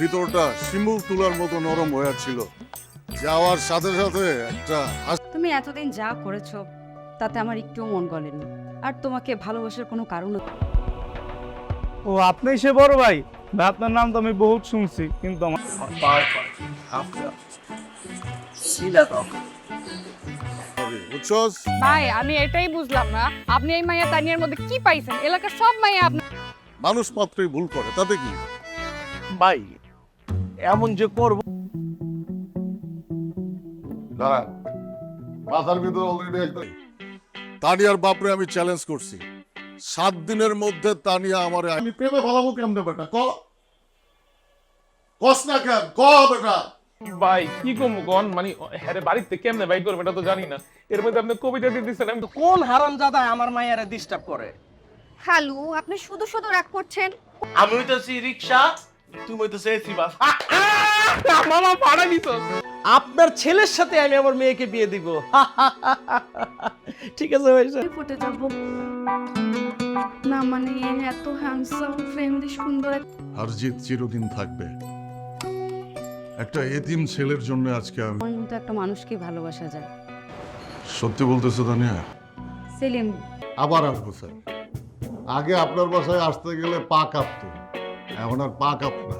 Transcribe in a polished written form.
ভিতরটা শিমুল তুলার মতো নরম হয়ে ছিল। যাওয়ার সাথে সাথে একটা তুমি এতদিন যা করেছো তাতে আমার একটুও মন গলেনি, আর তোমাকে ভালোবাসার কোনো কারণও। ও আপনি সে বড় ভাই? ভাই আপনার নাম তো আমি বহুত শুনছি, কিন্তু আমার বুঝছস? ভাই আমি এটাই বুঝলাম না, আপনি এই মাইয়া তানিয়ার মধ্যে কি পাইছেন? এলাকার সব মাইয়া আপনার। মানুষ মাত্রই ভুল করে, তাতে কি? ভাই এমন যে করব দাঁড়ান, মাথার ভিতরে অলরেডি একদম। তানিয়ার বাপরে আমি চ্যালেঞ্জ করছি, 7 দিনের মধ্যে তানিয়া আমারে আমি প্রেমে ভালাবো কেমনে বেটা? কস না কেন ক বেটা? ভাই কি কমু কোন মানে হ্যাঁ বাড়িতে কেমনে বাইক করবে এটা তো জানি না। এর মধ্যে আপনি কবিতা দিয়ে দিচ্ছেন, আমি তো কোন হারামজাদা আমার মায়েরা ডিস্টার্ব করে? হ্যালো, আপনি শুধু শুধু রাগ করছেন। আমি হইতেছি রিক্সা, তুমি হইতেছে এসি বাস। মামা পাড়া দিত। আপনার ছেলের সাথে আমি আমার মেয়েকে বিয়ে দিব। ঠিক আছে ভাই সাহেব। পটে যাব না, মানে এত হ্যান্ডসাম ফ্রেন্ডলি সুন্দর হারজিত চিরদিন থাকবে। একটা এতিম ছেলের জন্য আজকে আমি আমার মতো একটা মানুষকে ভালোবাসা যায়। সত্যি বলতেছো তানিয়া? সেলিম, আবার আসবো স্যার। আগে আপনার বাসায় আসতে গেলে পা কাঁপতো, এখন আর পা কাঁপে না।